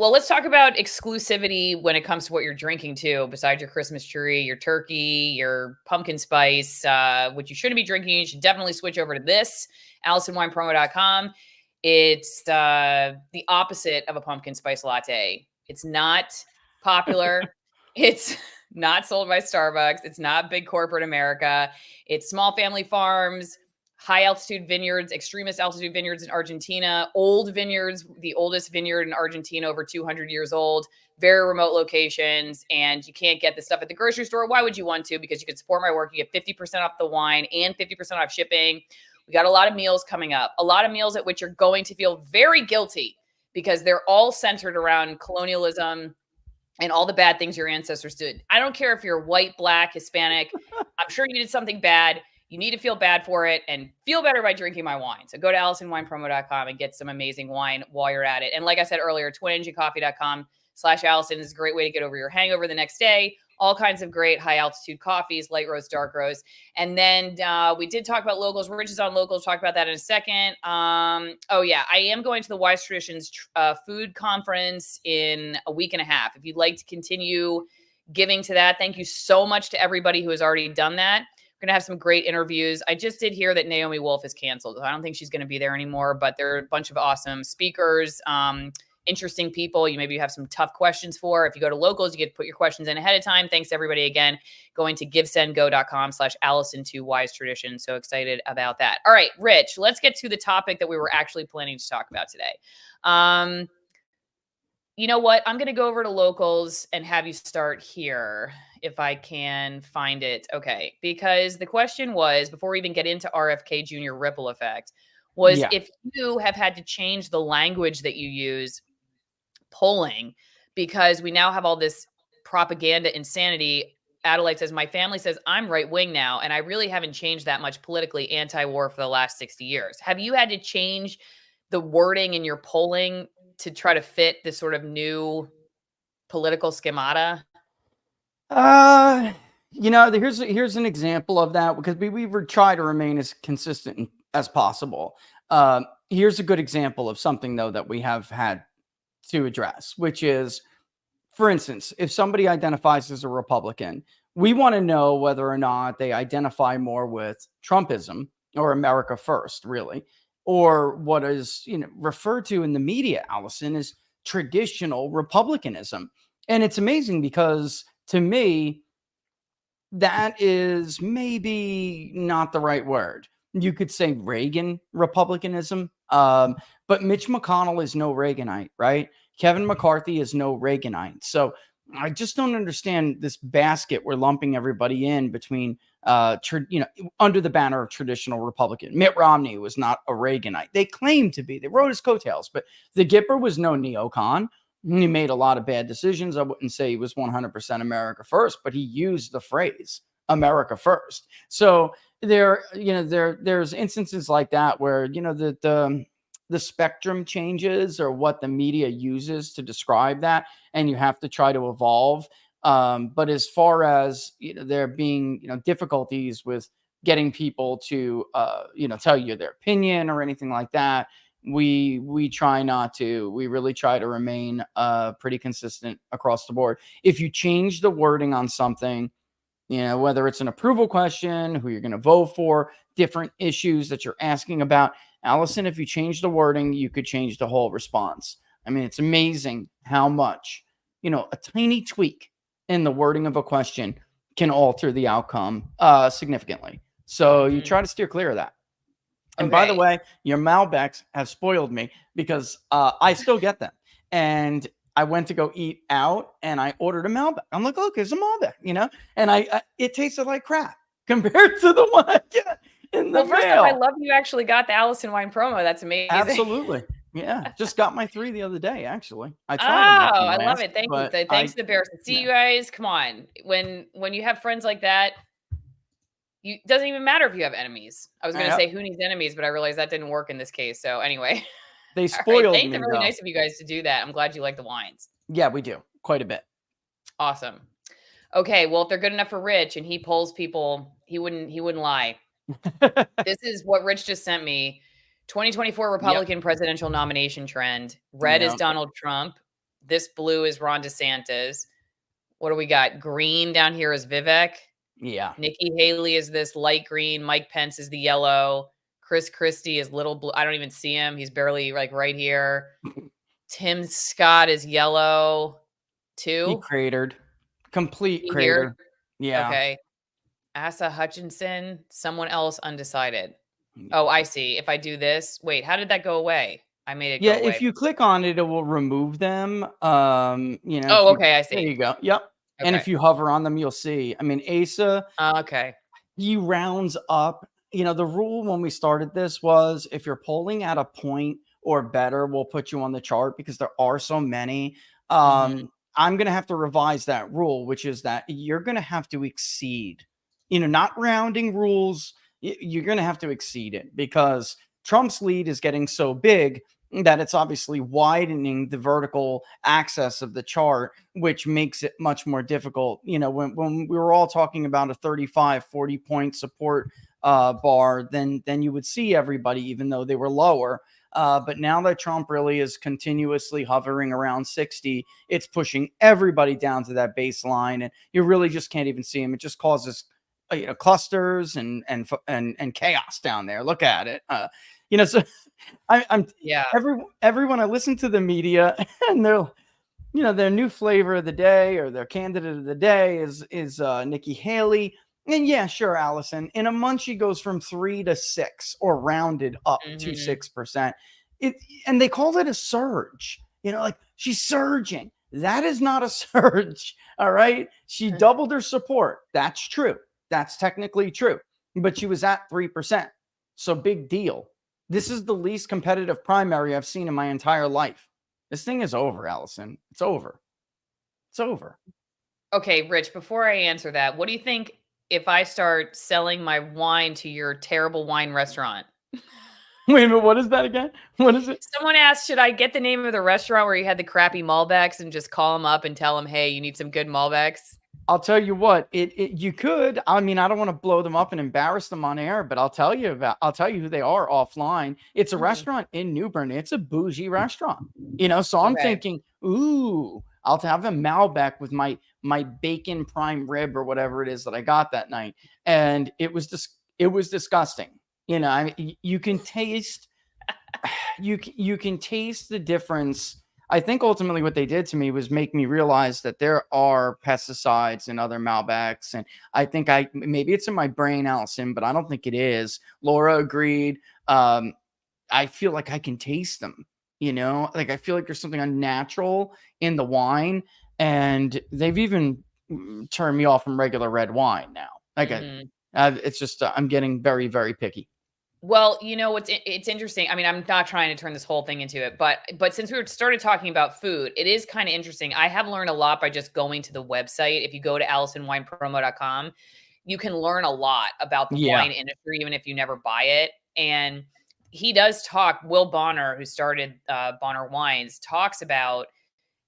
Well, let's talk about exclusivity when it comes to what you're drinking too, besides your Christmas tree, your turkey, your pumpkin spice, which you shouldn't be drinking. You should definitely switch over to this, AllisonWinePromo.com. It's the opposite of a pumpkin spice latte. It's not popular. It's not sold by Starbucks. It's not big corporate America. It's small family farms, high altitude vineyards, extremist altitude vineyards in Argentina, old vineyards, the oldest vineyard in Argentina, over 200 years old, very remote locations. And you can't get the stuff at the grocery store. Why would you want to? Because you can support my work. You get 50% off the wine and 50% off shipping. We got a lot of meals coming up, a lot of meals at which you're going to feel very guilty because they're all centered around colonialism and all the bad things your ancestors did. I don't care if you're white, black, Hispanic. I'm sure you did something bad. You need to feel bad for it and feel better by drinking my wine. So go to AllisonWinePromo.com and get some amazing wine while you're at it. And like I said earlier, TwinEngineCoffee.com/Allison is a great way to get over your hangover the next day. All kinds of great high altitude coffees, light roast, dark roast. And then we did talk about locals. Rich is on locals. Talk about that in a second. Oh yeah, I am going to the Wise Traditions food conference in a week and a half. If you'd like to continue giving to that, thank you so much to everybody who has already done that. We're going to have some great interviews. I just did hear that Naomi Wolf is canceled. I don't think she's going to be there anymore, but there are a bunch of awesome speakers, interesting people you maybe have some tough questions for. If you go to locals, you get to put your questions in ahead of time. Thanks to everybody again, going to givesendgo.com/Allison2 Wise Tradition. So excited about that. All right, Rich, let's get to the topic that we were actually planning to talk about today. You know what? I'm going to go over to locals and have you start here if I can find it. Okay. Because the question was, before we even get into RFK Jr. ripple effect, was if you have had to change the language that you use polling, because we now have all this propaganda insanity. Adelaide says, my family says I'm right wing now, and I really haven't changed that much politically anti-war for the last 60 years. Have you had to change the wording in your polling to try to fit this sort of new political schemata? Here's an example of that, because we try to remain as consistent as possible. Here's a good example of something, though, that we have had to address, which is, for instance, if somebody identifies as a Republican, we want to know whether or not they identify more with Trumpism or America First, really, or what is referred to in the media, Allison, is traditional Republicanism. And it's amazing because, to me, that is maybe not the right word. You could say Reagan Republicanism, but Mitch McConnell is no Reaganite, right? Kevin McCarthy is no Reaganite. So I just don't understand this basket we're lumping everybody in between, under the banner of traditional Republican. Mitt Romney was not a Reaganite. They claimed to be. They rode his coattails, but the Gipper was no neocon. He made a lot of bad decisions. I wouldn't say he was 100% America First, but he used the phrase America First. So there's instances like that where the spectrum changes, or what the media uses to describe that, and you have to try to evolve. But as far as there being difficulties with getting people to tell you their opinion or anything like that, we try not to. We really try to remain pretty consistent across the board. If you change the wording on something, whether it's an approval question, who you're going to vote for, different issues that you're asking about, Allison, if you change the wording, you could change the whole response. I mean, it's amazing how much, a tiny tweak in the wording of a question can alter the outcome significantly. So you try to steer clear of that. And by the way, your Malbecs have spoiled me, because I still get them. And I went to go eat out and I ordered a Malbec. I'm like, look, it's a Malbec, and it tasted like crap compared to the one I get in the mail. First off, I love you actually got the Allison Wine promo. That's amazing. Absolutely. Yeah. Just got my 3 the other day, actually. I love it. Thank you. Thanks to the Baris. See, you guys, come on. When you have friends like that, it doesn't even matter if you have enemies. I was going to say who needs enemies, but I realized that didn't work in this case. So anyway, they spoiled me. It's really nice of you guys to do that. I'm glad you like the wines. Yeah, we do quite a bit. Awesome. Okay, well, if they're good enough for Rich and he polls people, he wouldn't lie. This is what Rich just sent me. 2024 Republican presidential nomination trend. Red is Donald Trump. This blue is Ron DeSantis. What do we got? Green down here is Vivek. Yeah. Nikki Haley is this light green. Mike Pence is the yellow. Chris Christie is little blue. I don't even see him. He's barely like right here. Tim Scott is yellow He too. cratered. Complete He crater. here. Yeah. Okay. Asa Hutchinson, someone else undecided. Oh, I see. If I do this, wait, how did that go away? I made it Yeah, go away. if you click on it, it will remove them. If Oh, you okay, I there see. you go. Yep. And Okay. if you hover on them, you'll see. I mean, Asa, Okay. he rounds up. The rule when we started this was if you're polling at a point or better, we'll put you on the chart because there are so many. Mhm. I'm going to have to revise that rule, which is that you're going to have to exceed, not rounding rules. You're going to have to exceed it because Trump's lead is getting so big that it's obviously widening the vertical axis of the chart, which makes it much more difficult. When we were all talking about a 35, 40 point support bar, then you would see everybody, even though they were lower. But now that Trump really is continuously hovering around 60, it's pushing everybody down to that baseline, and you really just can't even see him. It just causes clusters and chaos down there. Look at it. So I'm Yeah. everyone I listen to the media and their new flavor of the day or their candidate of the day is Nikki Haley. And yeah, sure, Allison. In a month, she goes from 3 to 6 or rounded up to Mhm. 6%. And they called it a surge. Like she's surging. That is not a surge. All right. She doubled her support. That's true. That's technically true. But she was at 3%. So big deal. This is the least competitive primary I've seen in my entire life. This thing is over, Allison. It's over. It's over. Okay, Rich, before I answer that, what do you think if I start selling my wine to your terrible wine restaurant? Wait a minute. What is that again? What is it? Someone asked, should I get the name of the restaurant where you had the crappy Malbecs and just call them up and tell them, hey, you need some good Malbecs? I'll tell you what, you could. I mean, I don't want to blow them up and embarrass them on air, but I'll tell you who they are offline. It's a restaurant in New Bern. It's a bougie restaurant, so I'm Okay. thinking, ooh, I'll have a Malbec with my bacon prime rib or whatever it is that I got that night. And it was disgusting. I mean, you can taste you can taste the difference. I think ultimately what they did to me was make me realize that there are pesticides in other Malbecs. And I think maybe it's in my brain, Allison, but I don't think it is. Laura agreed. I feel like I can taste them, like I feel like there's something unnatural in the wine. And they've even turned me off from regular red wine now. Like it's just, I'm getting very, very picky. Well, it's interesting. I mean, I'm not trying to turn this whole thing into it, but since we started talking about food, it is kind of interesting. I have learned a lot by just going to the website. If you go to AllisonWinePromo.com, you can learn a lot about the Yeah. wine industry, even if you never buy it. And he does talk. Will Bonner, who started Bonner Wines, talks about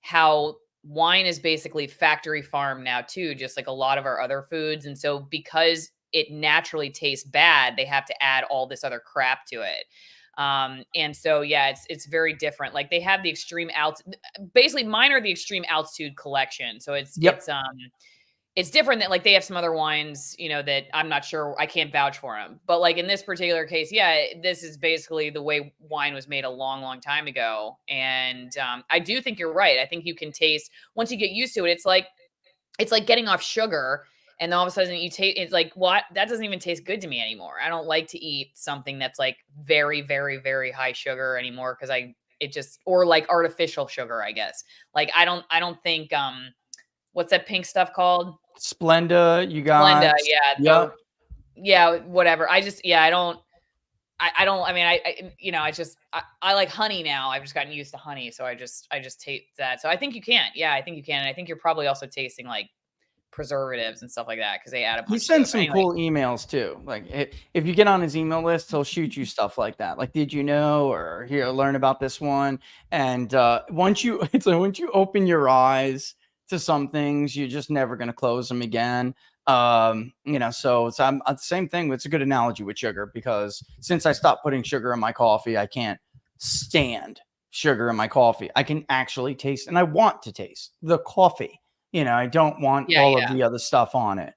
how wine is basically factory farm now too, just like a lot of our other foods. And so because it naturally tastes bad, they have to add all this other crap to it. And so yeah, it's very different. Like they have the basically mine are the extreme altitude collection. So Yep. it's different than like they have some other wines, that I'm not sure, I can't vouch for them. But like in this particular case, yeah, this is basically the way wine was made a long, long time ago. And I do think you're right. I think you can taste once you get used to it. It's like getting off sugar, and then all of a sudden you taste. It's like what that doesn't even taste good to me anymore. I don't like to eat something that's like very, very, very high sugar anymore because or like artificial sugar. I guess like I don't think what's that pink stuff called? Splenda, you got. Splenda, yeah, Yep. yeah, whatever. I don't. I mean, I like honey now. I've just gotten used to honey, so I just taste that. So I think you can. Yeah, I think you can. And I think you're probably also tasting like preservatives and stuff like that because they add a He bunch to it. sends But some anyway, cool emails too. Like if you get on his email list, he'll shoot you stuff like that. Like, did you know, or here, learn about this one. And it's like once you open your eyes to some things, you're just never going to close them again. So it's the same thing. It's a good analogy with sugar because since I stopped putting sugar in my coffee, I can't stand sugar in my coffee. I can actually taste, and I want to taste the coffee. I don't want Yeah, all of yeah. the other stuff on it.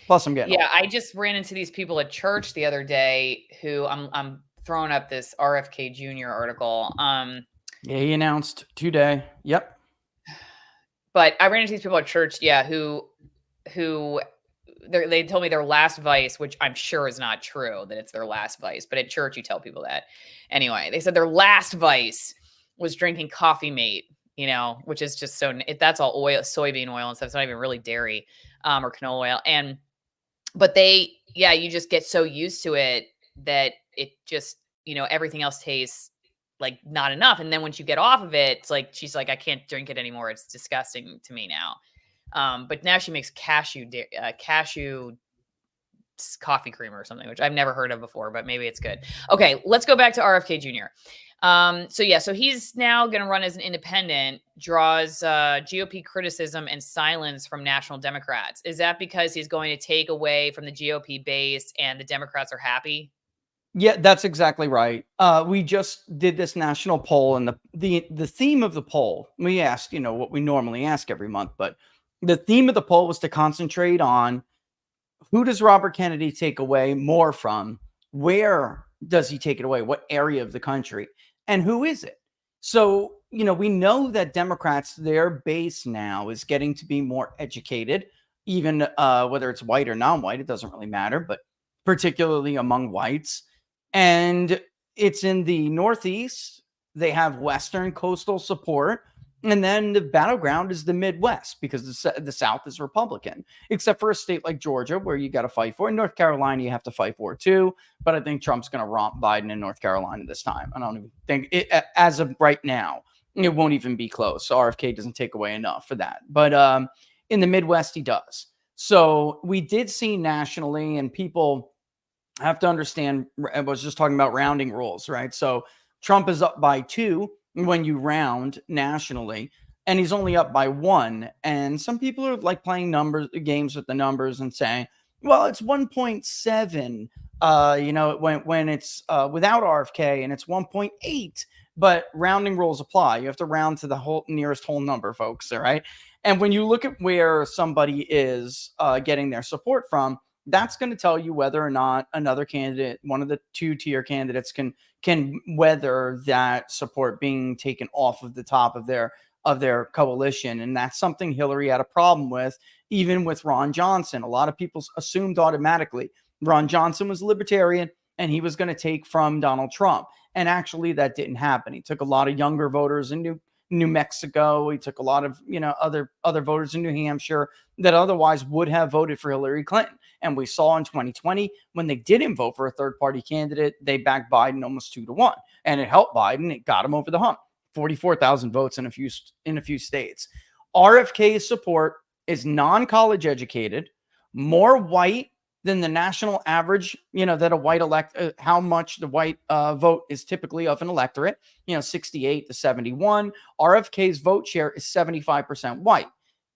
Plus, I'm getting Yeah, old. I just ran into these people at church the other day who I'm throwing up this RFK Jr. article. Yeah, he announced today. Yep. But I ran into these people at church, yeah, who they told me their last vice, which I'm sure is not true that it's their last vice, but at church you tell people that. Anyway, they said their last vice was drinking Coffee Mate, which is just that's all oil, soybean oil and stuff. It's not even really dairy or canola oil. But you just get so used to it that it just, everything else tastes like not enough. And then once you get off of it, it's like, she's like, I can't drink it anymore. It's disgusting to me now. But now she makes cashew coffee creamer or something, which I've never heard of before, but maybe it's good. Okay, let's go back to RFK Jr. So he's now going to run as an independent, draws GOP criticism and silence from national Democrats. Is that because he's going to take away from the GOP base and the Democrats are happy? Yeah, that's exactly right. We just did this national poll, and the theme of the poll, we asked, what we normally ask every month, but the theme of the poll was to concentrate on who does Robert Kennedy take away more from? Where does he take it away? What area of the country? And who is it? So, we know that Democrats, their base now is getting to be more educated, even whether it's white or non-white, it doesn't really matter, but particularly among whites. And it's in the Northeast. They have Western coastal support. And then the battleground is the Midwest because the South is Republican, except for a state like Georgia where you got to fight for. In North Carolina, you have to fight for it too. But I think Trump's going to romp Biden in North Carolina this time. I don't even think it, as of right now, it won't even be close. So RFK doesn't take away enough for that. But in the Midwest, he does. So we did see nationally, and people have to understand, I was just talking about rounding rules, right? So Trump is up by 2 when you round nationally, and he's only up by 1. And some people are like playing games with the numbers and saying, well, it's 1.7, when it's without RFK, and it's 1.8, but rounding rules apply. You have to round to the nearest whole number, folks. All right. And when you look at where somebody is getting their support from, that's going to tell you whether or not another candidate, one of the 2-tier candidates, can weather that support being taken off of the top of their coalition. And that's something Hillary had a problem with, even with Ron Johnson. A lot of people assumed automatically Ron Johnson was libertarian and he was going to take from Donald Trump. And actually that didn't happen. He took a lot of younger voters in New Mexico. He took a lot of, other voters in New Hampshire that otherwise would have voted for Hillary Clinton. And we saw in 2020, when they didn't vote for a third party candidate, they backed Biden almost 2-1. And it helped Biden. It got him over the hump. 44,000 votes in a few states. RFK's support is non-college educated, more white than the national average, that a white how much the white vote is typically of an electorate, 68 to 71. RFK's vote share is 75% white.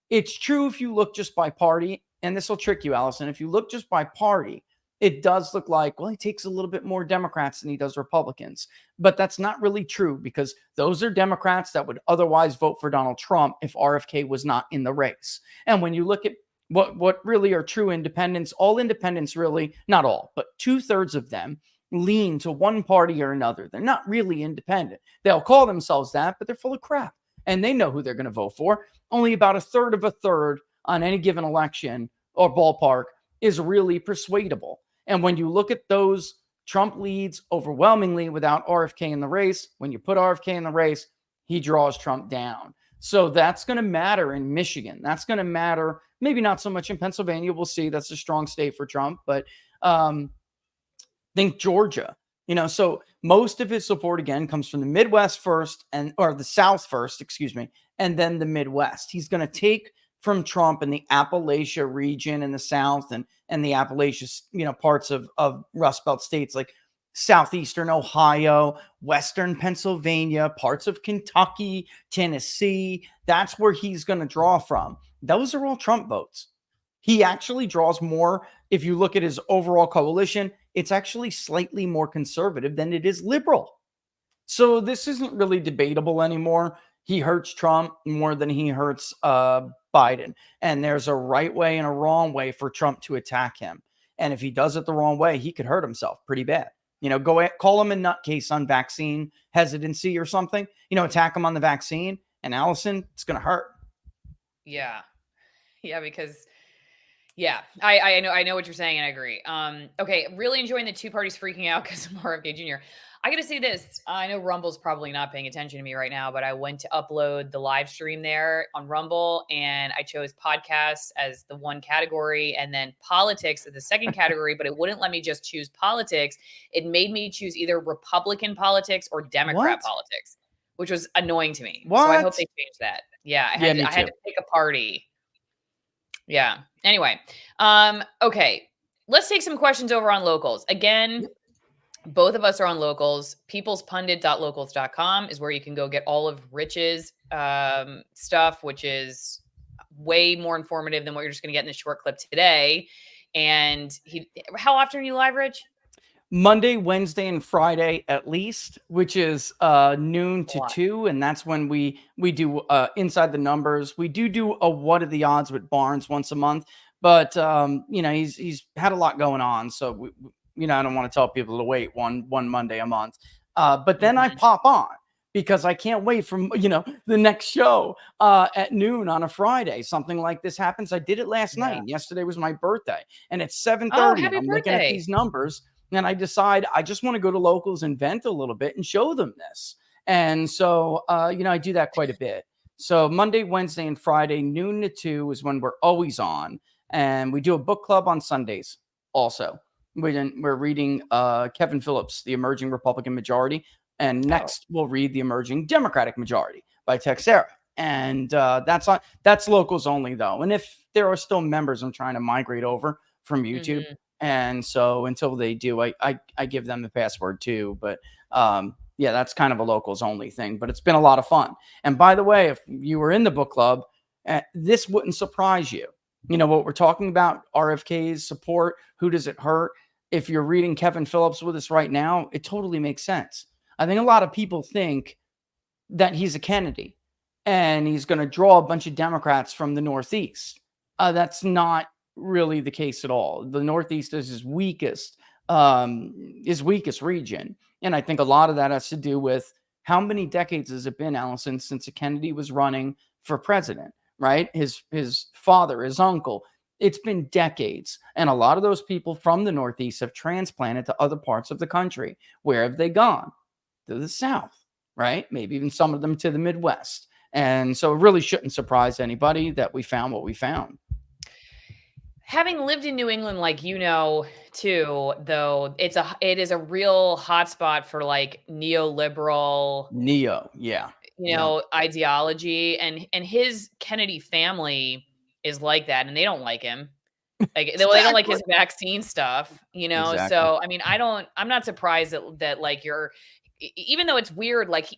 It's true if you look just by party, and this will trick you, Allison. If you look just by party, it does look like, well, he takes a little bit more Democrats than he does Republicans. But that's not really true, because those are Democrats that would otherwise vote for Donald Trump if RFK was not in the race. And when you look at what really are true independents, all independents really, not all, but 2/3 of them lean to one party or another. They're not really independent. They'll call themselves that, but they're full of crap. And they know who they're going to vote for. Only about 1/3 of a third on any given election or ballpark is really persuadable. And when you look at those, Trump leads overwhelmingly without RFK in the race. When you put RFK in the race, he draws Trump down. So that's going to matter in Michigan. That's going to matter, maybe not so much in Pennsylvania. We'll see. That's a strong state for Trump. But think Georgia. So most of his support, again, comes from the Midwest first, or the South first, excuse me, and then the Midwest. He's going to take from Trump in the Appalachia region in the South, and the Appalachia, parts of Rust Belt states like southeastern Ohio, western Pennsylvania, parts of Kentucky, Tennessee. That's where he's going to draw from. Those are all Trump votes. He actually draws more. If you look at his overall coalition, it's actually slightly more conservative than it is liberal. So this isn't really debatable anymore. He hurts Trump more than he hurts Biden. And there's a right way and a wrong way for Trump to attack him. And if he does it the wrong way, he could hurt himself pretty bad. Call him a nutcase on vaccine hesitancy or something. Attack him on the vaccine. And Allison, it's going to hurt. Yeah. Yeah, because I know what you're saying, and I agree. Okay, really enjoying the two parties freaking out because of RFK Jr. I gotta say this. I know Rumble's probably not paying attention to me right now, but I went to upload the live stream there on Rumble, and I chose podcasts as the one category, and then politics as the second category. But it wouldn't let me just choose politics. It made me choose either Republican politics or Democrat What? politics, which was annoying to me. So I hope What? they change that. Yeah, Yeah, me I had too. to pick a party. Yeah. Anyway, okay. Let's take some questions over on locals. Again, Yep. both of us are on locals. Peoplespundit.locals.com is where you can go get all of Rich's stuff, which is way more informative than what you're just going to get in this short clip today. And how often are you live, Rich? Monday, Wednesday, and Friday at least, which is noon to 2, and that's when we do inside the numbers. We do a what are the odds with Barnes once a month, but he's had a lot going on, so I don't want to tell people to wait one Monday a month. But then I pop on because I can't wait from the next show at noon on a Friday. Something like this happens. I did it last night. Yesterday was my birthday, and it's 7:30, and happy I'm looking at birthday. these numbers. And I decide I just want to go to locals and vent a little bit and show them this. And so, I do that quite a bit. So Monday, Wednesday, and Friday, noon to 2 is when we're always on. And we do a book club on Sundays also. We're reading Kevin Phillips, The Emerging Republican Majority. And next we'll read The Emerging Democratic Majority by Texera. And that's locals only, though. And if there are still members, I'm trying to migrate over from YouTube. And so until they do, I give them the password too. But that's kind of a locals only thing. But it's been a lot of fun. And by the way, if you were in the book club, this wouldn't surprise you. You know what we're talking about? RFK's support. Who does it hurt? If you're reading Kevin Phillips with us right now, it totally makes sense. I think a lot of people think that he's a Kennedy and he's going to draw a bunch of Democrats from the Northeast. That's not really the case at all. The Northeast is his weakest region. And I think a lot of that has to do with how many decades has it been, Allison, since a Kennedy was running for president, right? His father, his uncle. It's been decades. And a lot of those people from the Northeast have transplanted to other parts of the country. Where have they gone? To the South, right? Maybe even some of them to the Midwest. And so it really shouldn't surprise anybody that we found what we found. Having lived in New England, like too, though, it is a real hotspot for like neoliberal ideology, and his Kennedy family is like that, and they don't like him. Like they don't like his vaccine stuff, Exactly. So I mean, I'm not surprised that like even though it's weird, like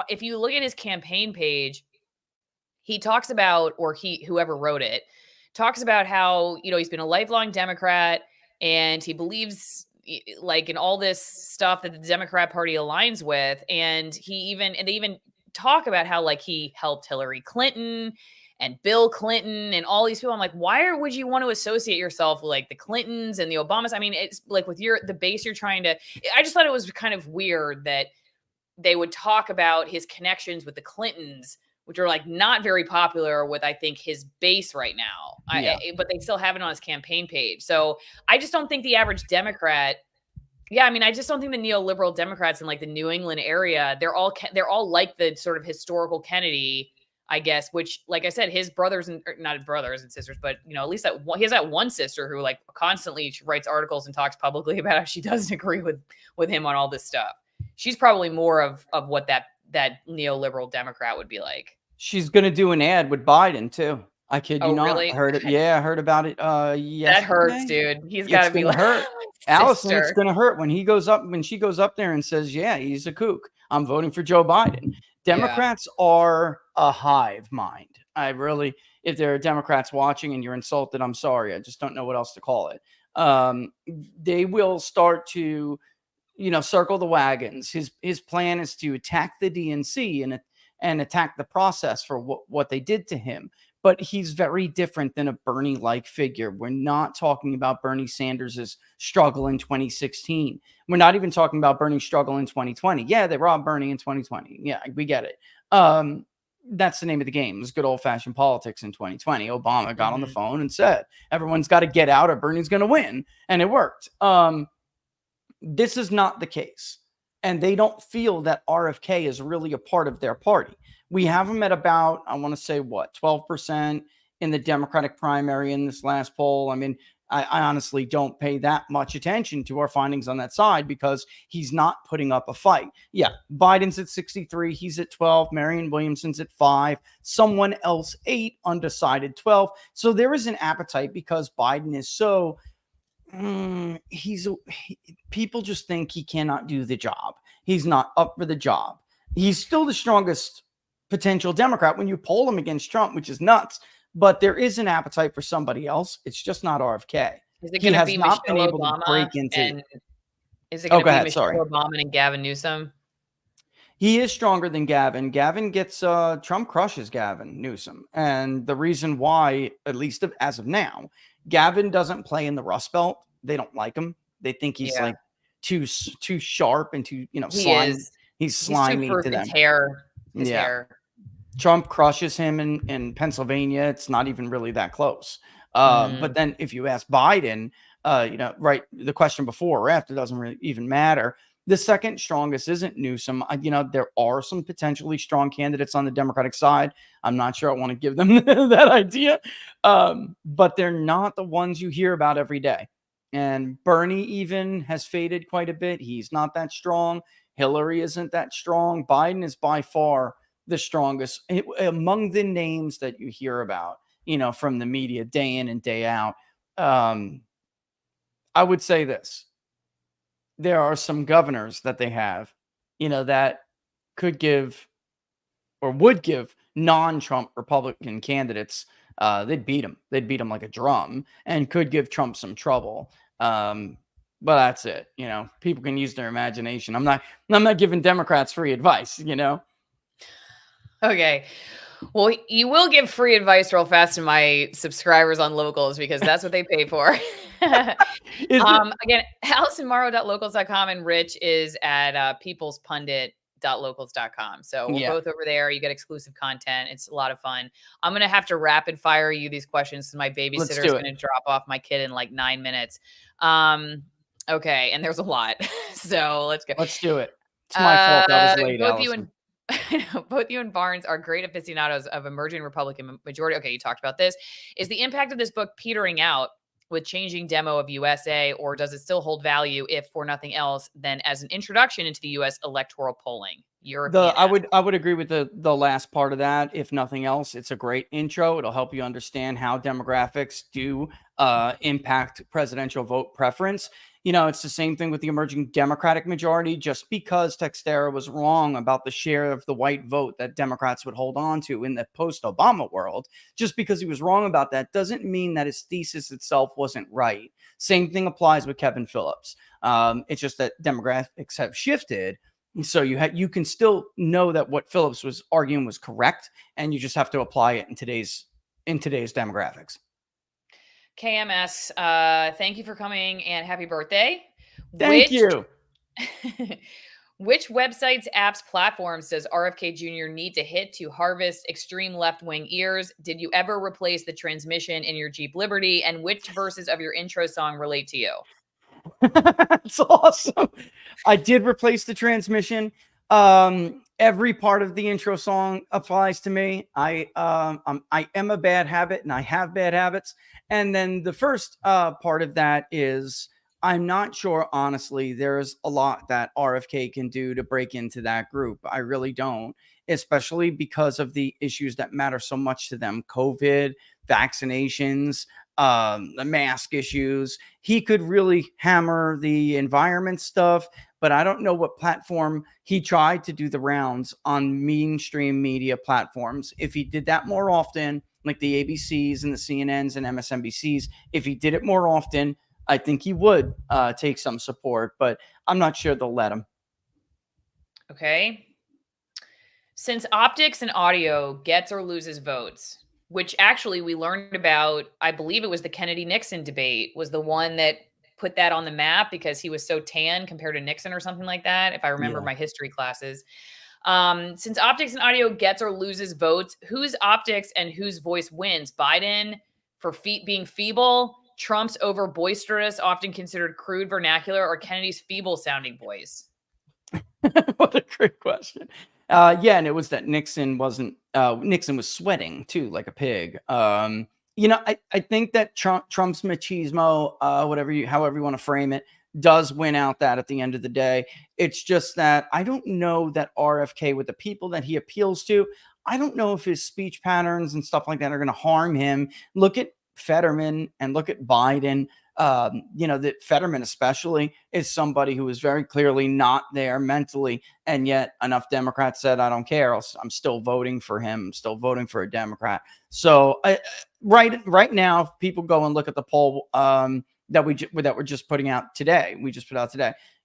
if you look at his campaign page, he talks about, or whoever wrote it talks about how, he's been a lifelong Democrat and he believes like in all this stuff that the Democrat Party aligns with. And they even talk about how like he helped Hillary Clinton and Bill Clinton and all these people. I'm like, why would you want to associate yourself with like the Clintons and the Obamas? I mean, it's like with the base you're trying to, I just thought it was kind of weird that they would talk about his connections with the Clintons, which are like not very popular with, I think, his base right now. But they still have it on his campaign page. So I just don't think the average Democrat. Yeah, I mean, I just don't think the neoliberal Democrats in like the New England area, they're all like the sort of historical Kennedy, I guess. Which, like I said, his brothers and not brothers and sisters, but at least he has that one sister who like constantly writes articles and talks publicly about how she doesn't agree with him on all this stuff. She's probably more of what that neoliberal Democrat would be like. She's going to do an ad with Biden too. I kid you not. Really? I heard it. Yeah, I heard about it yesterday. That hurts, dude. He's got to be like, hurt. Allison, it's going to hurt when she goes up there and says, yeah, he's a kook. I'm voting for Joe Biden. Democrats are a hive mind. If there are Democrats watching and you're insulted, I'm sorry. I just don't know what else to call it. They will start to circle the wagons. His plan is to attack the DNC and attack the process for what they did to him. But he's very different than a Bernie-like figure. We're not talking about Bernie Sanders' struggle in 2016. We're not even talking about Bernie's struggle in 2020. Yeah, they robbed Bernie in 2020. Yeah, we get it. That's the name of the game. It was good old-fashioned politics in 2020. Obama got on the phone and said, everyone's got to get out or Bernie's going to win. And it worked. This is not the case. And they don't feel that RFK is really a part of their party. We have him at about, I want to say, 12% in the Democratic primary in this last poll. I mean, I honestly don't pay that much attention to our findings on that side because he's not putting up a fight. Yeah, Biden's at 63. He's at 12. Marianne Williamson's at 5. Someone else 8. Undecided 12. So there is an appetite because Biden is so... people just think he cannot do the job. He's not up for the job. He's still the strongest potential Democrat when you poll him against Trump, which is nuts. But there is an appetite for somebody else. It's just not RFK. Is it going to be Michelle Obama? Is it going to be Michelle Obama and Gavin Newsom? He is stronger than Gavin. Gavin gets Trump crushes Gavin Newsom, and the reason why, at least as of now, Gavin doesn't play in the Rust Belt. They don't like him. They think he's like too sharp and too slimy. He's slimy to them. His hair. Trump crushes him in Pennsylvania. It's not even really that close. But then if you ask Biden, right, the question before or after doesn't really even matter. The second strongest isn't Newsom. There are some potentially strong candidates on the Democratic side. I'm not sure I want to give them that idea. But they're not the ones you hear about every day. And Bernie even has faded quite a bit. He's not that strong. Hillary isn't that strong. Biden is by far the strongest among the names that you hear about, from the media day in and day out. I would say this. There are some governors that they have, that could give or would give non-Trump Republican candidates, they'd beat them. They'd beat them like a drum and could give Trump some trouble. But that's it. People can use their imagination. I'm not giving Democrats free advice, Okay. Well, you will give free advice real fast to my subscribers on Locals because that's what they pay for. Again, AllisonMorrow.locals.com and Rich is at peoplespundit.locals.com. So we're both over there. You get exclusive content. It's a lot of fun. I'm going to have to rapid fire you these questions because my babysitter is going to drop off my kid in like 9 minutes. Okay. And there's a lot. So let's go. Let's do it. It's my fault. I was late, both you and Barnes are great aficionados of emerging Republican majority. Okay, you talked about this. Is the impact of this book petering out with changing demo of USA, or does it still hold value if for nothing else than as an introduction into the U.S. electoral polling? I would agree with the last part of that. If nothing else, it's a great intro. It'll help you understand how demographics do impact presidential vote preference. It's the same thing with the emerging Democratic majority. Just because Texera was wrong about the share of the white vote that Democrats would hold on to in the post-Obama world, just because he was wrong about that doesn't mean that his thesis itself wasn't right. Same thing applies with Kevin Phillips. It's just that demographics have shifted. So you can still know that what Phillips was arguing was correct, and you just have to apply it in today's demographics. KMS, thank you for coming and happy birthday. Thank you. Which websites, apps, platforms does RFK Jr. need to hit to harvest extreme left-wing ears? Did you ever replace the transmission in your Jeep Liberty? And which verses of your intro song relate to you? That's awesome. I did replace the transmission. Every part of the intro song applies to me. I am a bad habit and I have bad habits. And then the first part of that is I'm not sure, honestly, there's a lot that RFK can do to break into that group. I really don't, especially because of the issues that matter so much to them. COVID, vaccinations, the mask issues. He could really hammer the environment stuff, but I don't know what platform he tried to do the rounds on mainstream media platforms. If he did that more often, like the ABCs and the CNNs and MSNBCs, if he did it more often, I think he would take some support, but I'm not sure they'll let him. Okay. Since optics and audio gets or loses votes, which actually we learned about, I believe it was the Kennedy Nixon debate, was the one that put that on the map because he was so tan compared to Nixon or something like that, if I remember Yeah. my history classes. Since optics and audio gets or loses votes, whose optics and whose voice wins? Biden for being feeble, Trump's over boisterous, often considered crude vernacular, or Kennedy's feeble sounding voice? What a great question. Yeah, and it was that Nixon was sweating too, like a pig. I think that Trump's machismo, however you want to frame it, does win out that at the end of the day. It's just that I don't know that RFK, with the people that he appeals to, I don't know if his speech patterns and stuff like that are going to harm him. Look at Fetterman and look at Biden. That Fetterman especially is somebody who is very clearly not there mentally, and yet enough Democrats said, I don't care, I'm still voting for him. I'm still voting for a Democrat. So right now, if people go and look at the poll that we're just putting out today,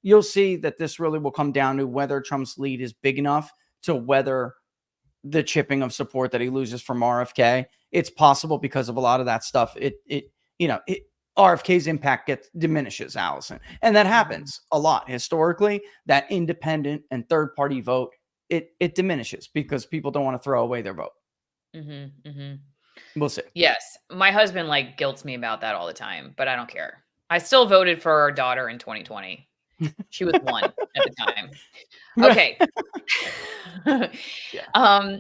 you'll see that this really will come down to whether Trump's lead is big enough to weather the chipping of support that he loses from RFK. It's possible because of a lot of that stuff. RFK's impact diminishes, Allison. And that happens a lot historically, that independent and third party vote, it diminishes because people don't want to throw away their vote. We'll see. Yes. My husband guilts me about that all the time, but I don't care. I still voted for our daughter in 2020. She was 1 at the time. Okay. Yeah.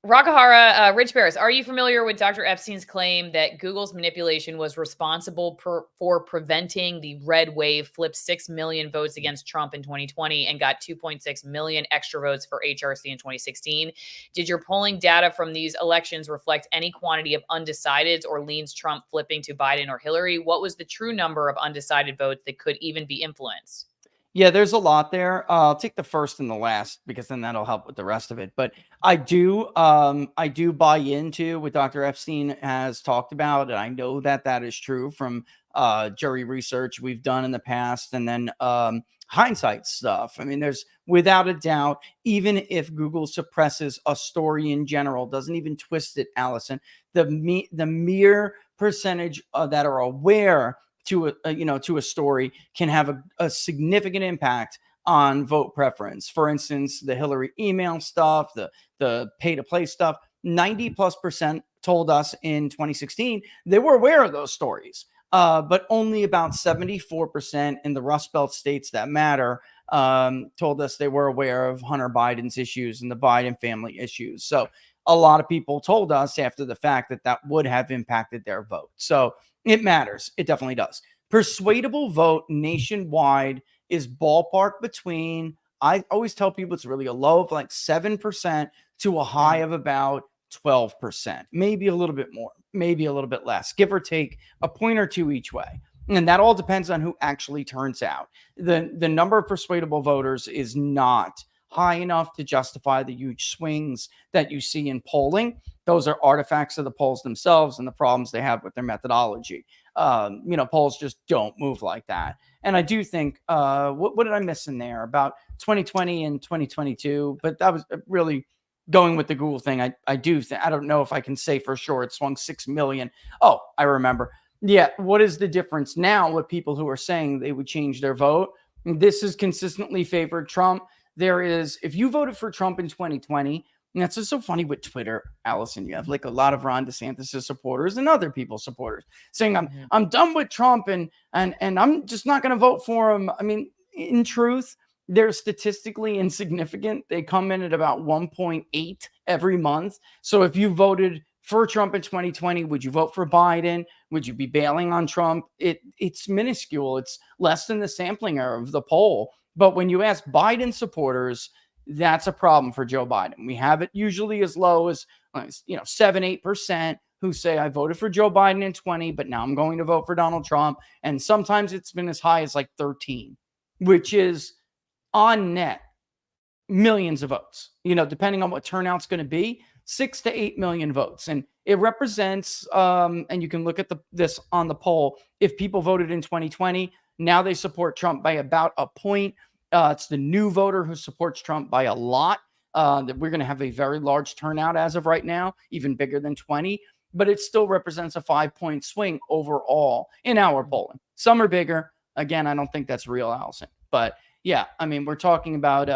Rakahara, Rich Baris, are you familiar with Dr. Epstein's claim that Google's manipulation was responsible for preventing the red wave flip 6 million votes against Trump in 2020 and got 2.6 million extra votes for HRC in 2016? Did your polling data from these elections reflect any quantity of undecideds or leans Trump flipping to Biden or Hillary? What was the true number of undecided votes that could even be influenced? Yeah, there's a lot there. I'll take the first and the last because then that'll help with the rest of it. But I do buy into what Dr. Epstein has talked about, and I know that that is true from jury research we've done in the past, and then hindsight stuff. I mean, there's without a doubt, even if Google suppresses a story in general, doesn't even twist it, Allison, the mere percentage that are aware to a story can have a significant impact on vote preference. For instance, the Hillary email stuff, the pay to play stuff, 90+% told us in 2016 they were aware of those stories. But only about 74% in the Rust Belt states that matter told us they were aware of Hunter Biden's issues and the Biden family issues. So a lot of people told us after the fact that would have impacted their vote. So it matters. It definitely does. Persuadable vote nationwide is ballpark between, I always tell people it's really a low of 7% to a high of about 12%, maybe a little bit more, maybe a little bit less, give or take a point or two each way. And that all depends on who actually turns out. The number of persuadable voters is not high enough to justify the huge swings that you see in polling. Those are artifacts of the polls themselves and the problems they have with their methodology. Polls just don't move like that. And I do think, what did I miss in there about 2020 and 2022? But that was really going with the Google thing. I don't know if I can say for sure it swung 6 million. Oh, I remember. Yeah. What is the difference now with people who are saying they would change their vote? This has consistently favored Trump. If you voted for Trump in 2020, and that's just so funny with Twitter, Allison, you have a lot of Ron DeSantis supporters and other people's supporters saying, I'm done with Trump and I'm just not going to vote for him. I mean, in truth, they're statistically insignificant. They come in at about 1.8 every month. So if you voted for Trump in 2020, would you vote for Biden? Would you be bailing on Trump? It's minuscule. It's less than the sampling error of the poll. But when you ask Biden supporters, that's a problem for Joe Biden. We have it usually as low as 7-8% who say I voted for Joe Biden in 20, but now I'm going to vote for Donald Trump. And sometimes it's been as high as 13, which is on net millions of votes. Depending on what turnout's going to be, 6 to 8 million votes. And it represents, and you can look at this on the poll. If people voted in 2020, now they support Trump by about a point. It's the new voter who supports Trump by a lot. That we're going to have a very large turnout as of right now, even bigger than 20, but it still represents a 5-point swing overall in our polling. Some are bigger. Again, I don't think that's real, Allison. But yeah, I mean, we're talking about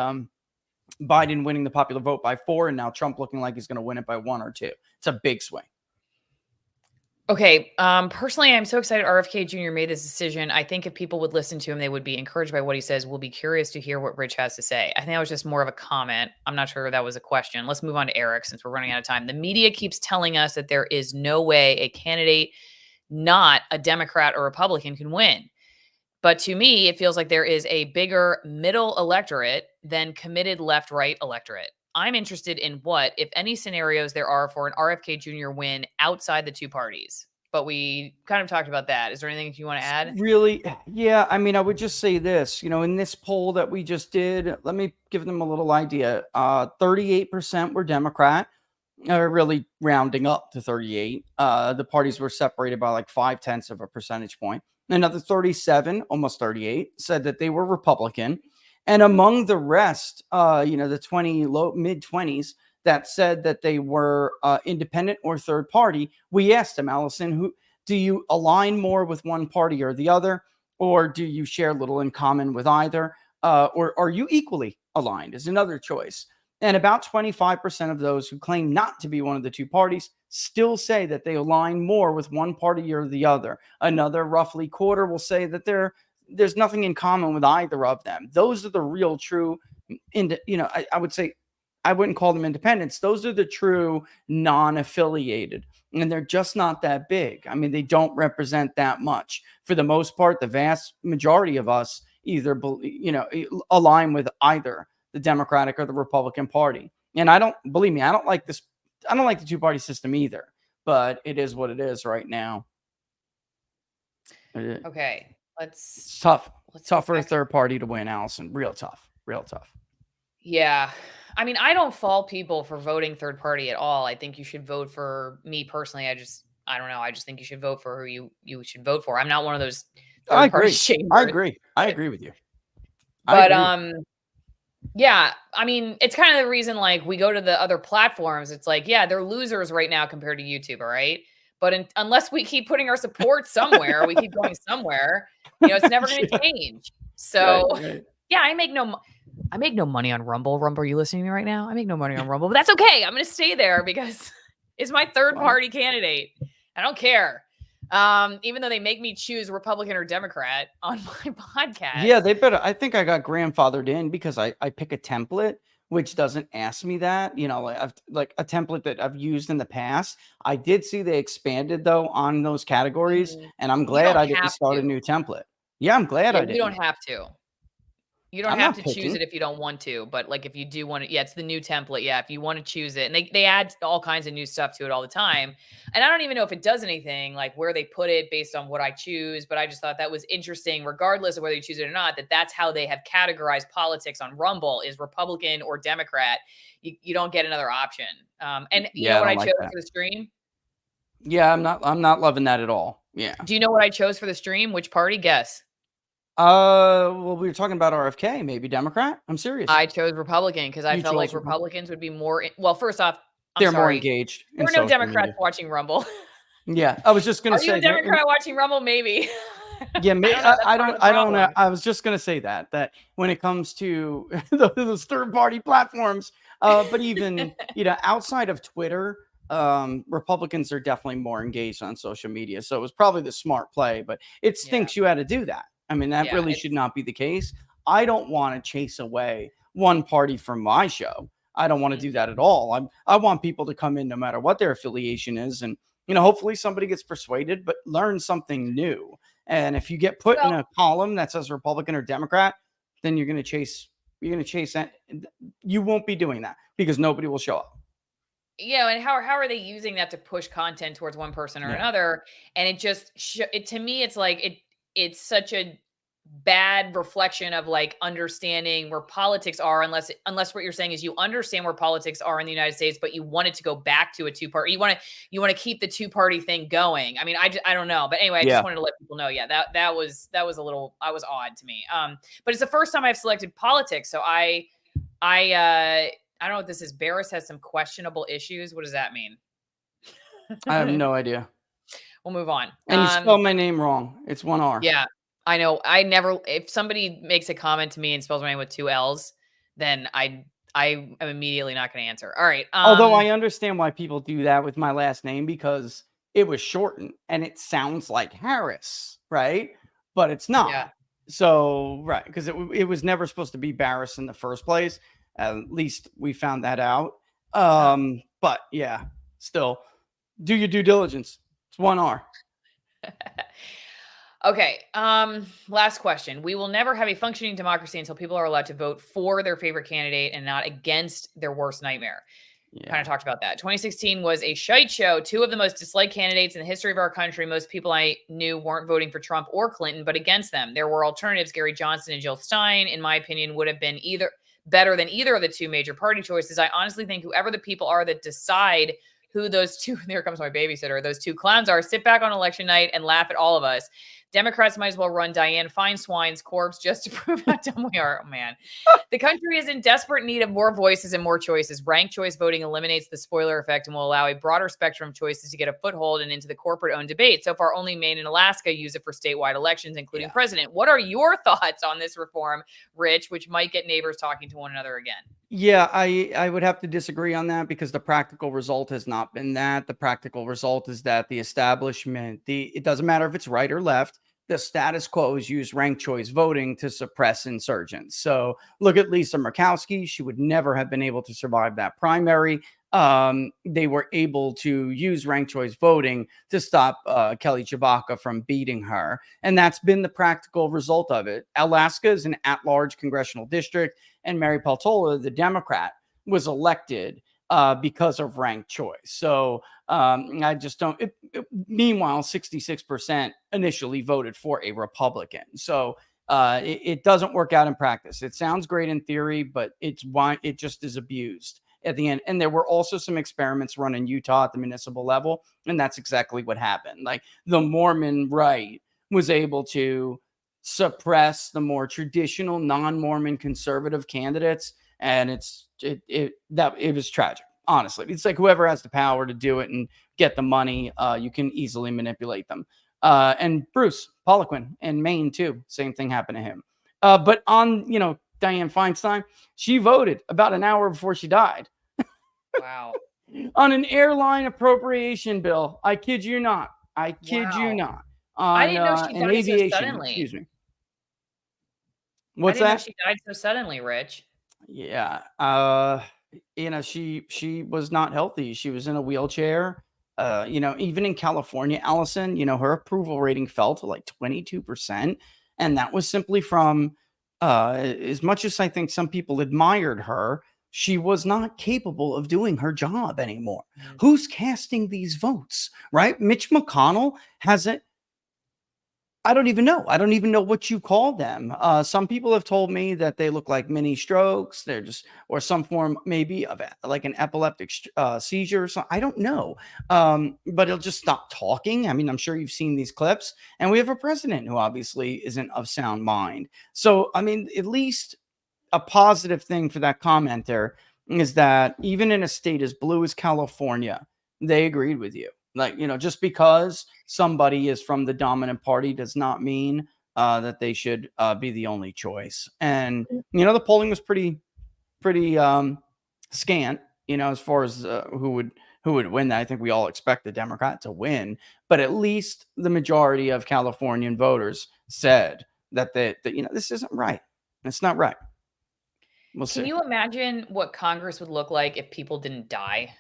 Biden winning the popular vote by 4, and now Trump looking like he's going to win it by 1 or 2. It's a big swing. Okay. Personally, I'm so excited RFK Jr. made this decision. I think if people would listen to him, they would be encouraged by what he says. We'll be curious to hear what Rich has to say. I think that was just more of a comment. I'm not sure that was a question. Let's move on to Eric since we're running out of time. The media keeps telling us that there is no way a candidate, not a Democrat or Republican, can win. But to me, it feels like there is a bigger middle electorate than committed left-right electorate. I'm interested in what, if any, scenarios there are for an RFK Jr. win outside the two parties. But we kind of talked about that. Is there anything you want to add? Really? Yeah. I mean, I would just say this, in this poll that we just did, let me give them a little idea. 38% were Democrat, really rounding up to 38. The parties were separated by like 0.5 of a percentage point. Another 37, almost 38, said that they were Republican. And among the rest, the mid 20s that said that they were independent or third party, we asked them, Allison, who do you align more with one party or the other, or do you share little in common with either, or are you equally aligned? Is another choice. And about 25% of those who claim not to be one of the two parties still say that they align more with one party or the other. Another roughly quarter will say that there's nothing in common with either of them. Those are the real true, I would say, I wouldn't call them independents. Those are the true non-affiliated, and they're just not that big. I mean, they don't represent that much. For the most part, the vast majority of us either, align with either the Democratic or the Republican Party. And I don't like this. I don't like the two-party system either, but it is what it is right now. Okay. It's tough. It's tough for a third party to win, Allison. Real tough. Real tough. Yeah. I mean, I don't fault people for voting third party at all. I think you should vote for me personally. I don't know. I just think you should vote for who you should vote for. I'm not one of those third party shamers. I agree with you. But yeah, I mean, it's kind of the reason like we go to the other platforms. It's like, yeah, they're losers right now compared to YouTube, all right? But unless we keep putting our support somewhere, we keep going somewhere, it's never going to change. So right. Yeah, I make no money on Rumble. Rumble, are you listening to me right now? I make no money on Rumble, but that's okay. I'm going to stay there because it's my third party candidate. I don't care. Even though they make me choose Republican or Democrat on my podcast. Yeah, they better. I think I got grandfathered in because I pick a template which doesn't ask me that. Like a template that I've used in the past. I did see they expanded though on those categories, and I'm glad I didn't start a new template. Yeah, I'm glad I didn't. You don't have to. You don't have to choose it if you don't want to, but like if you do want to, it's the new template. Yeah, if you want to choose it, and they add all kinds of new stuff to it all the time. And I don't even know if it does anything like where they put it based on what I choose, but I just thought that was interesting, regardless of whether you choose it or not. That's how they have categorized politics on Rumble is Republican or Democrat. You don't get another option. And you know what I chose for the stream? Yeah, I'm not loving that at all. Yeah. Do you know what I chose for the stream? Which party? Guess. Well, we were talking about RFK, maybe Democrat. I'm serious. I chose Republican because I felt like Republicans would be more. Well, first off, they're more engaged. There were no Democrats watching Rumble. Yeah, I was just going to say. Are you a Democrat watching Rumble? Maybe. Yeah, maybe. I don't know. I was just going to say that when it comes to those third-party platforms, but even outside of Twitter, Republicans are definitely more engaged on social media. So it was probably the smart play, but it stinks you had to do that. I mean, that really should not be the case. I don't want to chase away one party from my show. I don't want to do that at all. I want people to come in no matter what their affiliation is. And, hopefully somebody gets persuaded, but learn something new. And if you get put in a column that says Republican or Democrat, then you're going to chase that. You won't be doing that because nobody will show up. Yeah, and how are they using that to push content towards one person or another? And it just to me, it's like it's such a bad reflection of like understanding where politics are, unless what you're saying is you understand where politics are in the United States, but you want it to go back to a two-party. You want to keep the two-party thing going. I mean, I don't know, but anyway, I just Yeah. wanted to let people know. Yeah, that was a little, I was odd to me. But it's the first time I've selected politics, so I don't know what this is. Baris has some questionable issues. What does that mean? I have no idea. We'll move on. And you spelled my name wrong. It's one R. Yeah, I know. I never, if somebody makes a comment to me and spells my name with 2 L's, then I am immediately not gonna answer. All right, Although I understand why people do that with my last name because it was shortened and it sounds like Harris, right? But it's yeah, not. So, right, because it was never supposed to be Baris in the first place. At least we found that out. oh. But yeah, still do your due diligence. It's one R. Okay, last question. We will never have a functioning democracy until people are allowed to vote for their favorite candidate and not against their worst nightmare. Kind Yeah. of talked about that. 2016 was a shite show. 2 of the most disliked candidates in the history of our country. Most people I knew weren't voting for Trump or Clinton, but against them. There were alternatives. Gary Johnson and Jill Stein, in my opinion, would have been either better than either of the 2 major party choices. I honestly think whoever the people are that decide who those 2, there comes my babysitter, those 2 clowns are, sit back on election night and laugh at all of us. Democrats might as well run Dianne Feinstein's corpse just to prove how dumb we are. Oh, man. The country is in desperate need of more voices and more choices. Ranked choice voting eliminates the spoiler effect and will allow a broader spectrum of choices to get a foothold and into the corporate-owned debate. So far, only Maine and Alaska use it for statewide elections, including president. What are your thoughts on this reform, Rich, which might get neighbors talking to one another again? Yeah, I would have to disagree on that because the practical result has not been that. The practical result is that the establishment, it doesn't matter if it's right or left, the status quo has used ranked choice voting to suppress insurgents. So look at Lisa Murkowski. She would never have been able to survive that primary. They were able to use ranked choice voting to stop Kelly Tshibaka from beating her. And that's been the practical result of it. Alaska is an at-large congressional district, and Mary Peltola, the Democrat, was elected because of ranked choice. So I just don't. Meanwhile, 66% initially voted for a Republican. So it doesn't work out in practice. It sounds great in theory, but it's why it just is abused at the end. And there were also some experiments run in Utah at the municipal level, and that's exactly what happened. Like the Mormon right was able to suppress the more traditional non-Mormon conservative candidates, and it was tragic. Honestly, it's like whoever has the power to do it and get the money, you can easily manipulate them. And Bruce Poliquin in Maine too, same thing happened to him. But on Dianne Feinstein, she voted about an hour before she died. Wow. On an airline appropriation bill. I kid you not. I kid you not. I On didn't know she an died so aviation, suddenly. excuse me. I What's didn't know that? she died so suddenly, Rich. Yeah. She was not healthy. She was in a wheelchair. Even in California, Allison, her approval rating fell to like 22%. And that was simply from as much as I think some people admired her, she was not capable of doing her job anymore. Who's casting these votes, right? Mitch McConnell hasn't. I don't even know. I don't even know what you call them. Some people have told me that they look like mini strokes. They're just, or some form maybe of like an epileptic seizure or something. I don't know. But he'll just stop talking. I mean, I'm sure you've seen these clips. And we have a president who obviously isn't of sound mind. So, I mean, at least a positive thing for that commenter is that even in a state as blue as California, they agreed with you. Like, just because somebody is from the dominant party does not mean that they should be the only choice. And, the polling was pretty scant, as far as who would win that. I think we all expect the Democrat to win, but at least the majority of Californian voters said that this isn't right. It's not right. We'll see. Can you imagine what Congress would look like if people didn't die?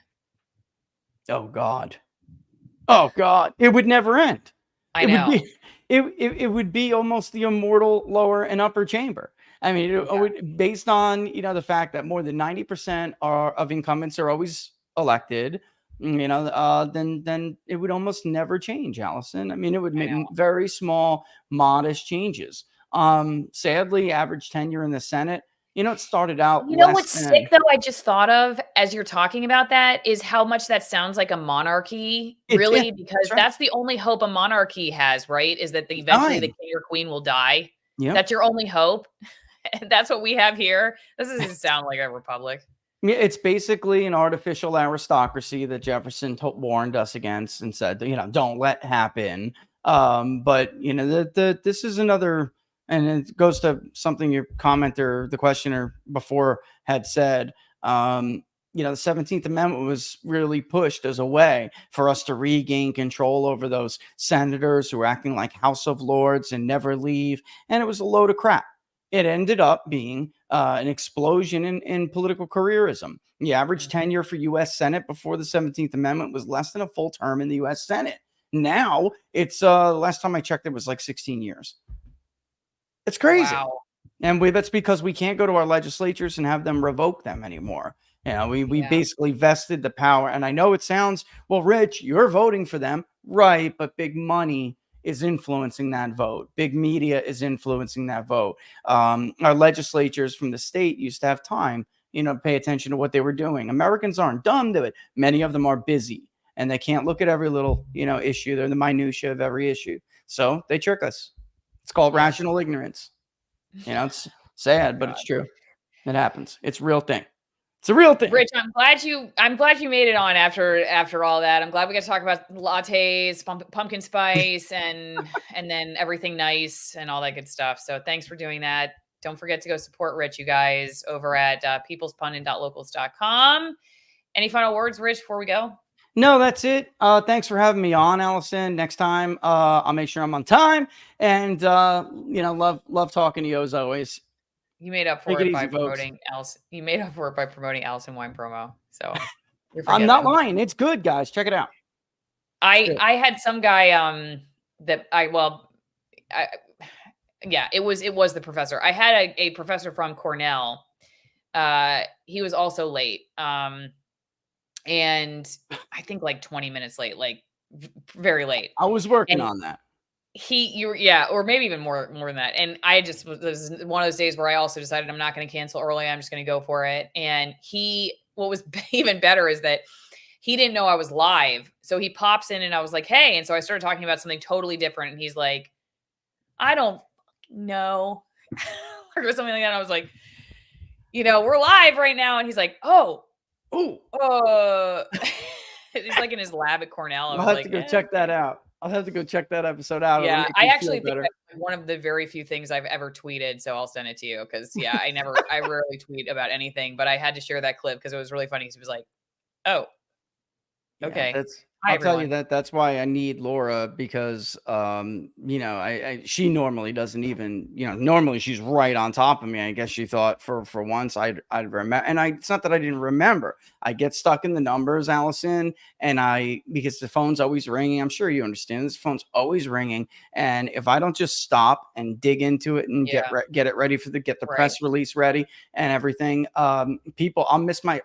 Oh God. Oh God. It would never end. I know. It would be almost the immortal lower and upper chamber. I mean, it would, based on the fact that more than 90% of incumbents are always elected. Then it would almost never change, Allison. I mean, it would make very small, modest changes. Sadly, average tenure in the Senate. It started out You know less what's sick than though, I just thought of as you're talking about that is how much that sounds like a monarchy, it's yeah, really, that's because right. that's the only hope a monarchy has, right? Is that eventually the Dying. king or queen will die. Yep. That's your only hope. And that's what we have here. This doesn't sound like a republic. Yeah, it's basically an artificial aristocracy that Jefferson warned us against and said, don't let happen. But this is another, and it goes to something your commenter, the questioner before had said. The 17th Amendment was really pushed as a way for us to regain control over those senators who were acting like House of Lords and never leave. And it was a load of crap. It ended up being an explosion in political careerism. The average tenure for U.S. Senate before the 17th Amendment was less than a full term in the U.S. Senate. Now it's last time I checked, it was like 16 years. It's crazy. Wow. And that's because we can't go to our legislatures and have them revoke them anymore. We Yeah. basically vested the power. And I know it sounds, well, Rich, you're voting for them. Right. But big money is influencing that vote. Big media is influencing that vote. Our legislatures from the state used to have time, pay attention to what they were doing. Americans aren't dumb to it. Many of them are busy and they can't look at every little, issue. They're the minutia of every issue. So they trick us. It's called rational ignorance. It's sad, but it's true. It happens. It's a real thing. It's a real thing. Rich, I'm glad you made it on after all that. I'm glad we got to talk about lattes, pumpkin spice, and then everything nice and all that good stuff. So thanks for doing that. Don't forget to go support Rich, you guys, over at peoplespundit.locals.com. Any final words, Rich, before we go? No, that's it. Thanks for having me on, Allison. Next time, I'll make sure I'm on time. And love talking to you as always. You made up for it by promoting Allison. You made up for it by promoting Allison Wine promo. So you're forgiven. I'm not lying. It's good, guys. Check it out. I had some guy it was the professor. I had a professor from Cornell. He was also late. And I think like 20 minutes late, like very late. I was working on that. Or maybe even more than that. And I just was one of those days where I also decided I'm not going to cancel early. I'm just going to go for it. And what was even better is that he didn't know I was live. So he pops in and I was like, hey. And so I started talking about something totally different. And he's like, I don't know. Or something like that. And I was like, we're live right now. And he's like, he's like in his lab at Cornell. I'll have to go check that out. I'll have to go check that episode out. Yeah, I actually think that's one of the very few things I've ever tweeted, so I'll send it to you because I rarely tweet about anything, but I had to share that clip because it was really funny. Because he was like, "Oh, okay." I'll tell you that's why I need Laura because she normally doesn't even normally she's right on top of me. I guess she thought for once I'd remember, and it's not that I didn't remember. I get stuck in the numbers, Allison, and because the phone's always ringing. I'm sure you understand this phone's always ringing, and if I don't just stop and dig into it and get it ready get the press release ready and everything, I'll miss my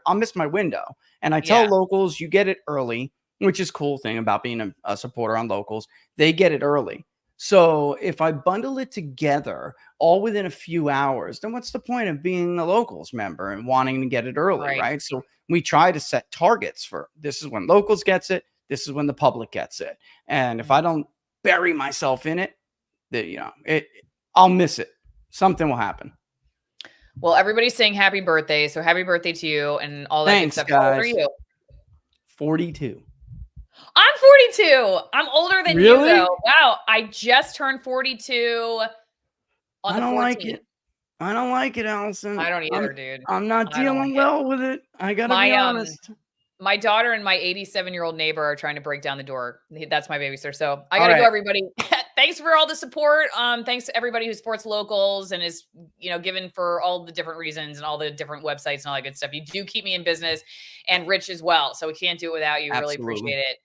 window. And I tell locals, you get it early. Which is cool thing about being a supporter on locals. They get it early. So if I bundle it together all within a few hours, then what's the point of being a locals member and wanting to get it early, right? So we try to set targets for this is when locals gets it. This is when the public gets it. And if I don't bury myself in it, I'll miss it. Something will happen. Well, everybody's saying happy birthday. So happy birthday to you and all that good stuff. How old are you? 42. I'm 42. I'm older than you, though. Wow. I just turned 42 on the 14th. I don't like it, Allison. I don't either, dude. I'm not dealing well with it. I gotta be honest. My daughter and my 87-year-old neighbor are trying to break down the door. That's my babysitter. So I gotta go, everybody. Thanks for all the support. Thanks to everybody who supports locals and is, given for all the different reasons and all the different websites and all that good stuff. You do keep me in business and Rich as well. So we can't do it without you. Absolutely. Really appreciate it.